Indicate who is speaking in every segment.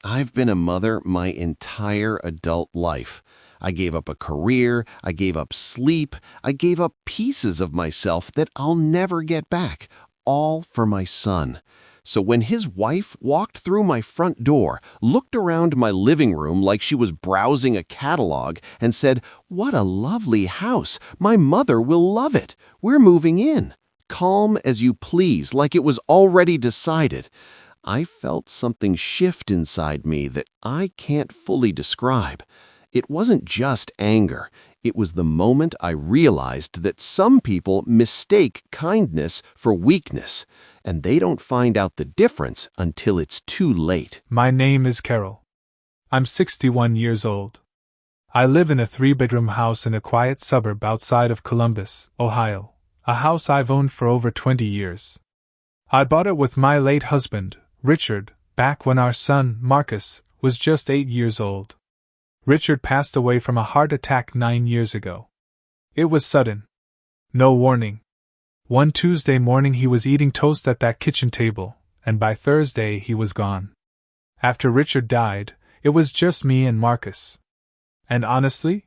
Speaker 1: I've been a mother my entire adult life. I gave up a career, I gave up sleep, I gave up pieces of myself that I'll never get back, all for my son. So when his wife walked through my front door, looked around my living room like she was browsing a catalog, and said, "What a lovely house! My mother will love it! We're moving in!" Calm as you please, like it was already decided. I felt something shift inside me that I can't fully describe. It wasn't just anger. It was the moment I realized that some people mistake kindness for weakness, and they don't find out the difference until it's too late.
Speaker 2: My name is Carol. I'm 61 years old. I live in a 3-bedroom house in a quiet suburb outside of Columbus, Ohio, a house I've owned for over 20 years. I bought it with my late husband, Richard, back when our son, Marcus, was just 8 years old. Richard passed away from a heart attack 9 years ago. It was sudden. No warning. One Tuesday morning he was eating toast at that kitchen table, and by Thursday he was gone. After Richard died, it was just me and Marcus. And honestly,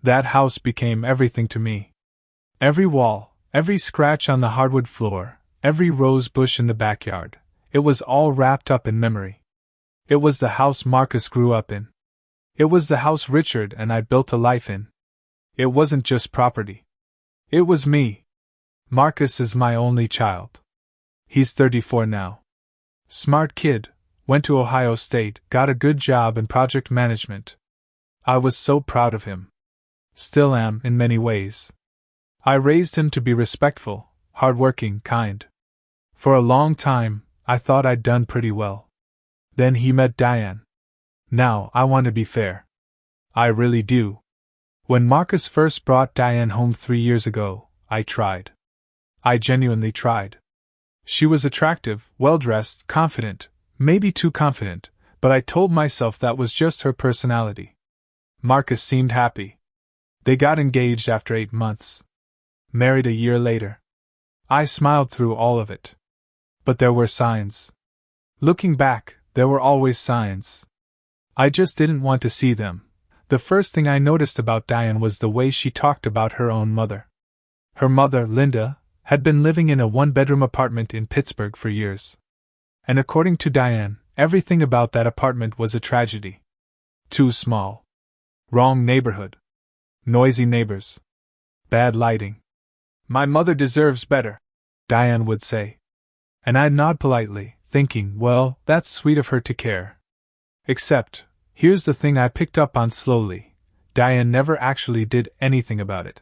Speaker 2: that house became everything to me. Every wall, every scratch on the hardwood floor, every rose bush in the backyard, it was all wrapped up in memory. It was the house Marcus grew up in. It was the house Richard and I built a life in. It wasn't just property. It was me. Marcus is my only child. He's 34 now. Smart kid, went to Ohio State, got a good job in project management. I was so proud of him. Still am in many ways. I raised him to be respectful, hardworking, kind. For a long time, I thought I'd done pretty well. Then he met Diane. Now, I want to be fair. I really do. When Marcus first brought Diane home 3 years ago, I tried. I genuinely tried. She was attractive, well-dressed, confident, maybe too confident, but I told myself that was just her personality. Marcus seemed happy. They got engaged after 8 months. Married a year later. I smiled through all of it. But there were signs. Looking back, there were always signs. I just didn't want to see them. The first thing I noticed about Diane was the way she talked about her own mother. Her mother, Linda, had been living in a 1-bedroom apartment in Pittsburgh for years. And according to Diane, everything about that apartment was a tragedy. Too small. Wrong neighborhood. Noisy neighbors. Bad lighting. "My mother deserves better," Diane would say. And I'd nod politely, thinking, well, that's sweet of her to care. Except, here's the thing I picked up on slowly. Diane never actually did anything about it.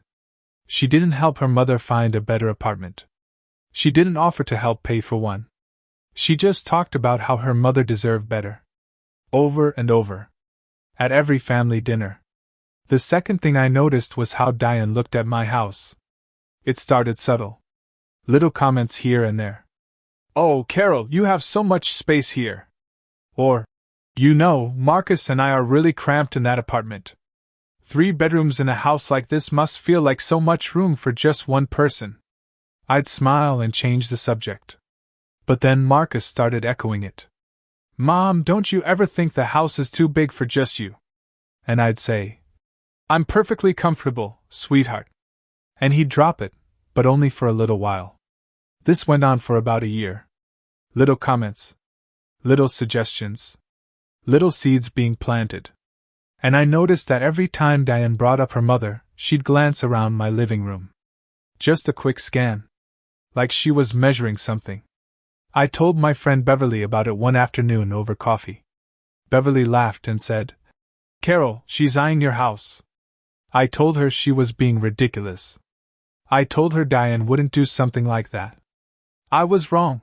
Speaker 2: She didn't help her mother find a better apartment. She didn't offer to help pay for one. She just talked about how her mother deserved better. Over and over. At every family dinner. The second thing I noticed was how Diane looked at my house. It started subtle. Little comments here and there. "Oh, Carol, you have so much space here." Or, "You know, Marcus and I are really cramped in that apartment. 3 bedrooms in a house like this must feel like so much room for just one person." I'd smile and change the subject. But then Marcus started echoing it. "Mom, don't you ever think the house is too big for just you?" And I'd say, "I'm perfectly comfortable, sweetheart." And he'd drop it, but only for a little while. This went on for about a year. Little comments. Little suggestions. Little seeds being planted. And I noticed that every time Diane brought up her mother, she'd glance around my living room. Just a quick scan. Like she was measuring something. I told my friend Beverly about it one afternoon over coffee. Beverly laughed and said, "Carol, she's eyeing your house." I told her she was being ridiculous. I told her Diane wouldn't do something like that. I was wrong.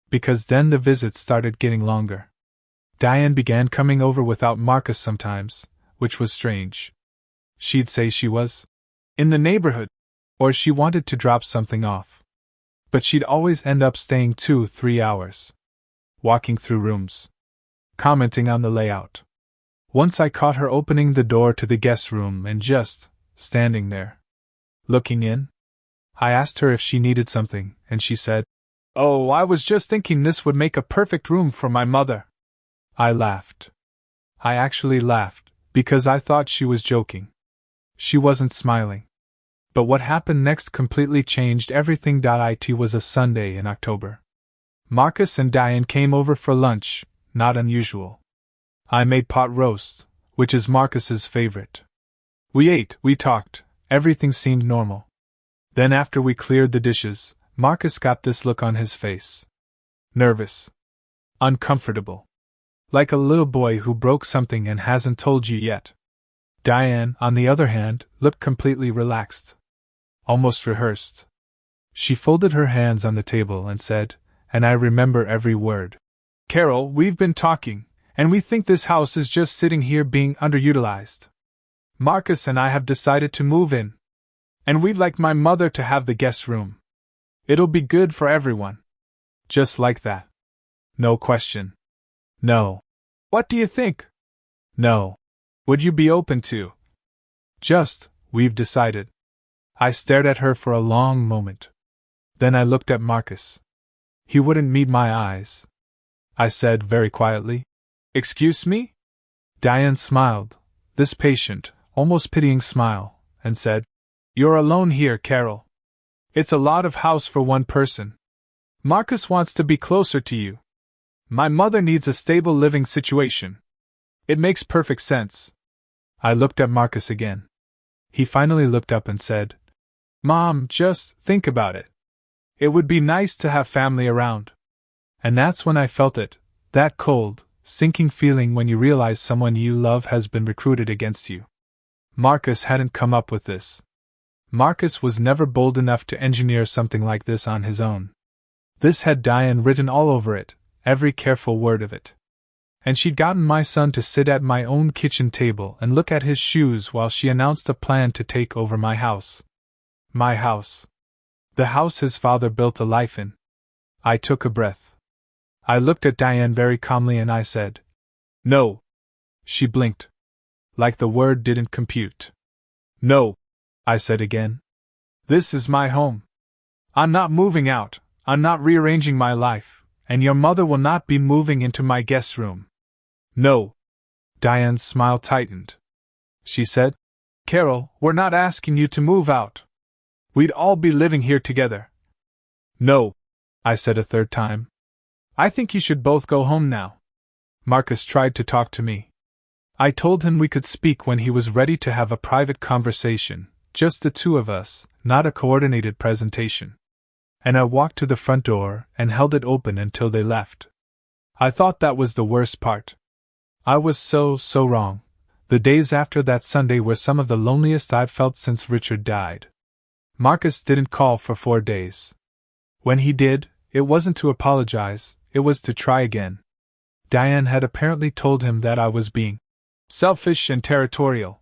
Speaker 2: Because then the visits started getting longer. Diane began coming over without Marcus sometimes, which was strange. She'd say she was in the neighborhood, or she wanted to drop something off. But she'd always end up staying 2-3 hours. Walking through rooms. Commenting on the layout. Once I caught her opening the door to the guest room and just standing there. Looking in. I asked her if she needed something, and she said, "Oh, I was just thinking this would make a perfect room for my mother." I laughed. I actually laughed, because I thought she was joking. She wasn't smiling. But what happened next completely changed everything. It was a Sunday in October. Marcus and Diane came over for lunch, not unusual. I made pot roast, which is Marcus's favorite. We ate, we talked, everything seemed normal. Then after we cleared the dishes, Marcus got this look on his face. Nervous. Uncomfortable. Like a little boy who broke something and hasn't told you yet. Diane, on the other hand, looked completely relaxed. Almost rehearsed. She folded her hands on the table and said, and I remember every word, "Carol, we've been talking, and we think this house is just sitting here being underutilized. Marcus and I have decided to move in. And we'd like my mother to have the guest room. It'll be good for everyone." Just like that. No question. No. What do you think? No. Would you be open to? Just, we've decided. I stared at her for a long moment. Then I looked at Marcus. He wouldn't meet my eyes. I said very quietly, "Excuse me?" Diane smiled, this patient, almost pitying smile, and said, "You're alone here, Carol. It's a lot of house for one person. Marcus wants to be closer to you. My mother needs a stable living situation. It makes perfect sense." I looked at Marcus again. He finally looked up and said, "Mom, just think about it. It would be nice to have family around." And that's when I felt it, that cold, sinking feeling when you realize someone you love has been recruited against you. Marcus hadn't come up with this. Marcus was never bold enough to engineer something like this on his own. This had Diane written all over it, every careful word of it. And she'd gotten my son to sit at my own kitchen table and look at his shoes while she announced a plan to take over my house. My house. The house his father built a life in. I took a breath. I looked at Diane very calmly and I said, "No." She blinked. Like the word didn't compute. "No," I said again. "This is my home. I'm not moving out, I'm not rearranging my life, and your mother will not be moving into my guest room. No." Diane's smile tightened. She said, "Carol, we're not asking you to move out. We'd all be living here together." "No," I said a third time. "I think you should both go home now." Marcus tried to talk to me. I told him we could speak when he was ready to have a private conversation, just the two of us, not a coordinated presentation. And I walked to the front door and held it open until they left. I thought that was the worst part. I was so wrong. The days after that Sunday were some of the loneliest I've felt since Richard died. Marcus didn't call for 4 days. When he did, it wasn't to apologize, it was to try again. Diane had apparently told him that I was being selfish and territorial.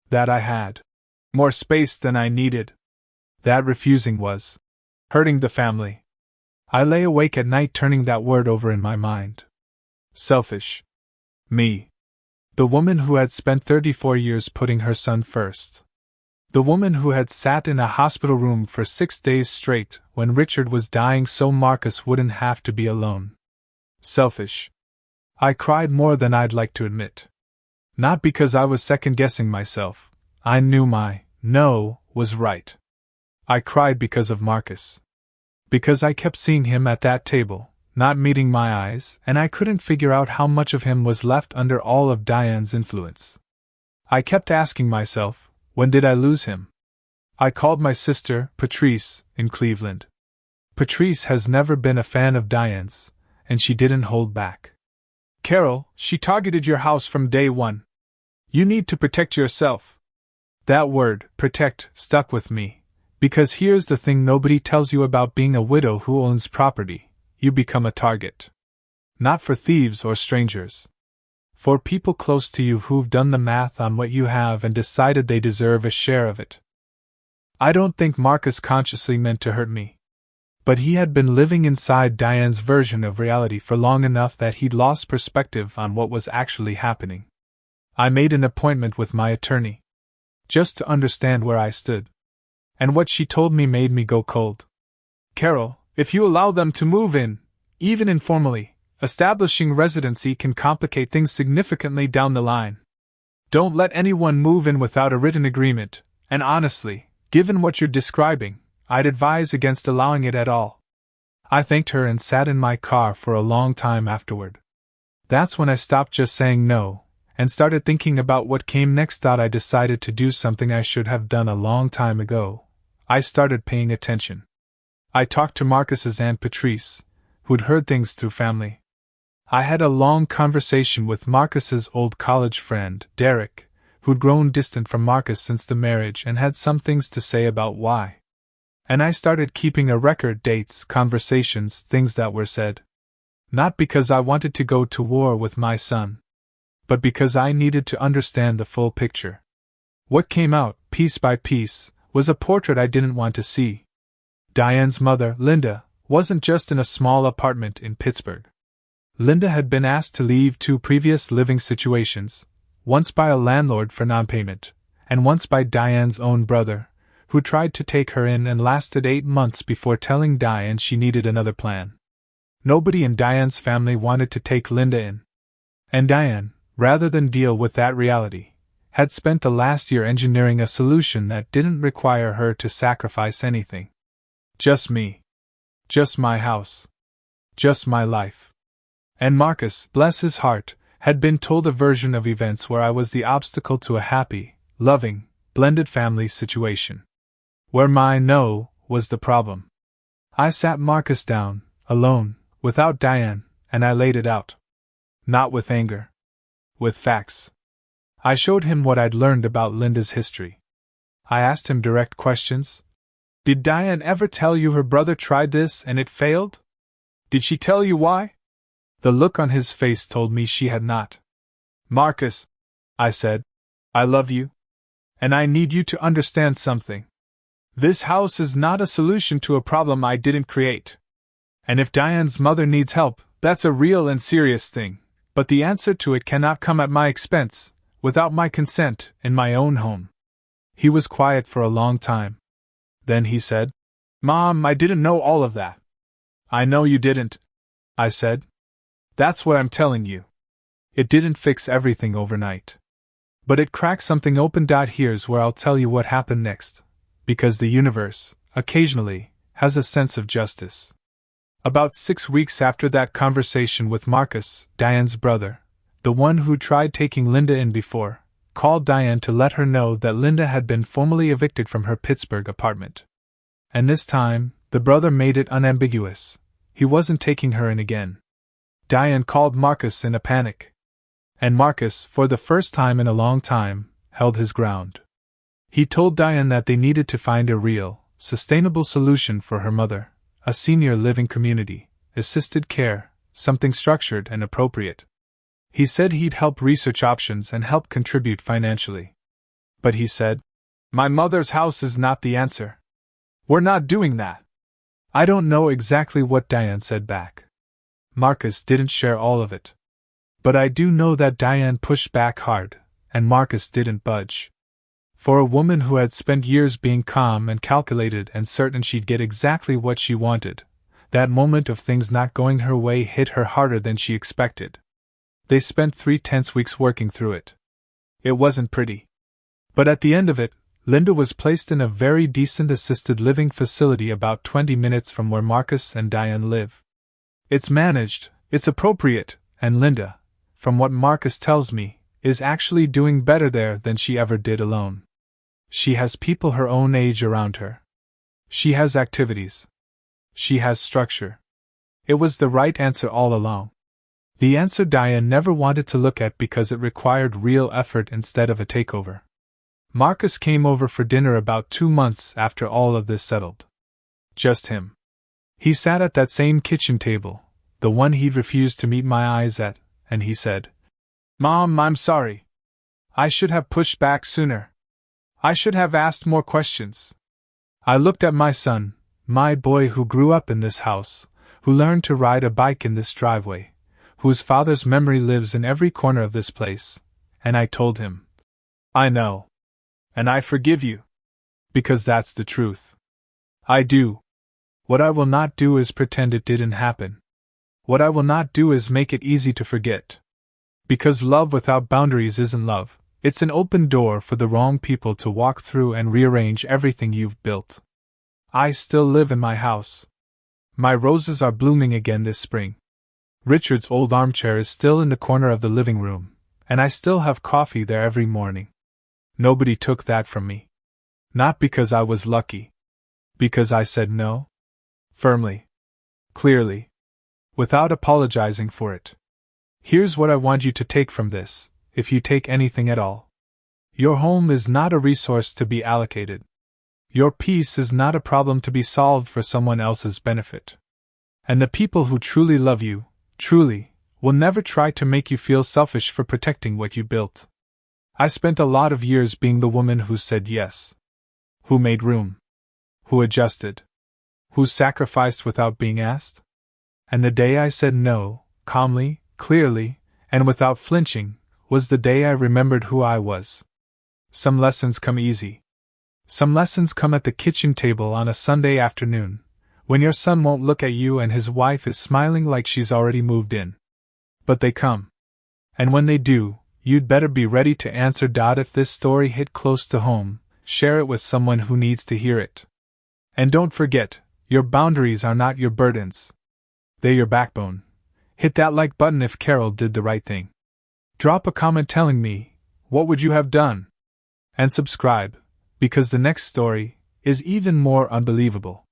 Speaker 2: That I had more space than I needed. That refusing was hurting the family. I lay awake at night turning that word over in my mind. Selfish. Me. The woman who had spent 34 years putting her son first. The woman who had sat in a hospital room for 6 days straight when Richard was dying so Marcus wouldn't have to be alone. Selfish. I cried more than I'd like to admit. Not because I was second-guessing myself. I knew my no was right. I cried because of Marcus. Because I kept seeing him at that table, not meeting my eyes, and I couldn't figure out how much of him was left under all of Diane's influence. I kept asking myself, when did I lose him? I called my sister, Patrice, in Cleveland. Patrice has never been a fan of Diane's, and she didn't hold back. "Carol, she targeted your house from day one. You need to protect yourself." That word, protect, stuck with me, because here's the thing nobody tells you about being a widow who owns property: you become a target. Not for thieves or strangers. For people close to you who've done the math on what you have and decided they deserve a share of it. I don't think Marcus consciously meant to hurt me. But he had been living inside Diane's version of reality for long enough that he'd lost perspective on what was actually happening. I made an appointment with my attorney. Just to understand where I stood. And what she told me made me go cold. "Carol, if you allow them to move in, even informally, Establishing residency can complicate things significantly down the line. Don't let anyone move in without a written agreement, and honestly, given what you're describing, I'd advise against allowing it at all. I thanked her and sat in my car for a long time afterward. That's when I stopped just saying no, and started thinking about what came next. I decided to do something I should have done a long time ago. I started paying attention. I talked to Marcus's Aunt Patrice, who'd heard things through family. I had a long conversation with Marcus's old college friend, Derek, who'd grown distant from Marcus since the marriage and had some things to say about why. And I started keeping a record, dates, conversations, things that were said. Not because I wanted to go to war with my son, but because I needed to understand the full picture. What came out, piece by piece, was a portrait I didn't want to see. Diane's mother, Linda, wasn't just in a small apartment in Pittsburgh. Linda had been asked to leave 2 previous living situations, once by a landlord for non-payment, and once by Diane's own brother, who tried to take her in and lasted 8 months before telling Diane she needed another plan. Nobody in Diane's family wanted to take Linda in. And Diane, rather than deal with that reality, had spent the last year engineering a solution that didn't require her to sacrifice anything. Just me. Just my house. Just my life. And Marcus, bless his heart, had been told a version of events where I was the obstacle to a happy, loving, blended family situation. Where my no was the problem. I sat Marcus down, alone, without Diane, and I laid it out. Not with anger. With facts. I showed him what I'd learned about Linda's history. I asked him direct questions. Did Diane ever tell you her brother tried this and it failed? Did she tell you why? The look on his face told me she had not. Marcus, I said, I love you. And I need you to understand something. This house is not a solution to a problem I didn't create. And if Diane's mother needs help, that's a real and serious thing, but the answer to it cannot come at my expense, without my consent, in my own home. He was quiet for a long time. Then he said, Mom, I didn't know all of that. I know you didn't, I said. That's what I'm telling you. It didn't fix everything overnight. But it cracked something open. Here's where I'll tell you what happened next. Because the universe, occasionally, has a sense of justice. About 6 weeks after that conversation with Marcus, Diane's brother, the one who tried taking Linda in before, called Diane to let her know that Linda had been formally evicted from her Pittsburgh apartment. And this time, the brother made it unambiguous. He wasn't taking her in again. Diane called Marcus in a panic. And Marcus, for the first time in a long time, held his ground. He told Diane that they needed to find a real, sustainable solution for her mother, a senior living community, assisted care, something structured and appropriate. He said he'd help research options and help contribute financially. But he said, My mother's house is not the answer. We're not doing that. I don't know exactly what Diane said back. Marcus didn't share all of it. But I do know that Diane pushed back hard, and Marcus didn't budge. For a woman who had spent years being calm and calculated and certain she'd get exactly what she wanted, that moment of things not going her way hit her harder than she expected. They spent 3 tense weeks working through it. It wasn't pretty. But at the end of it, Linda was placed in a very decent assisted living facility about 20 minutes from where Marcus and Diane live. It's managed, it's appropriate, and Linda, from what Marcus tells me, is actually doing better there than she ever did alone. She has people her own age around her. She has activities. She has structure. It was the right answer all along. The answer Diane never wanted to look at because it required real effort instead of a takeover. Marcus came over for dinner about 2 months after all of this settled. Just him. He sat at that same kitchen table, the one he'd refused to meet my eyes at, and he said, Mom, I'm sorry. I should have pushed back sooner. I should have asked more questions. I looked at my son, my boy who grew up in this house, who learned to ride a bike in this driveway, whose father's memory lives in every corner of this place, and I told him, I know. And I forgive you. Because that's the truth. I do. What I will not do is pretend it didn't happen. What I will not do is make it easy to forget. Because love without boundaries isn't love, it's an open door for the wrong people to walk through and rearrange everything you've built. I still live in my house. My roses are blooming again this spring. Richard's old armchair is still in the corner of the living room, and I still have coffee there every morning. Nobody took that from me. Not because I was lucky. Because I said no. Firmly. Clearly. Without apologizing for it. Here's what I want you to take from this, if you take anything at all. Your home is not a resource to be allocated. Your peace is not a problem to be solved for someone else's benefit. And the people who truly love you, truly, will never try to make you feel selfish for protecting what you built. I spent a lot of years being the woman who said yes. Who made room. Who adjusted. Who sacrificed without being asked. And the day I said no, calmly, clearly, and without flinching, was the day I remembered who I was. Some lessons come easy. Some lessons come at the kitchen table on a Sunday afternoon, when your son won't look at you and his wife is smiling like she's already moved in. But they come. And when they do, you'd better be ready to answer. If this story hit close to home, share it with someone who needs to hear it. And don't forget, your boundaries are not your burdens. They're your backbone. Hit that like button if Carol did the right thing. Drop a comment telling me, what would you have done? And subscribe, because the next story is even more unbelievable.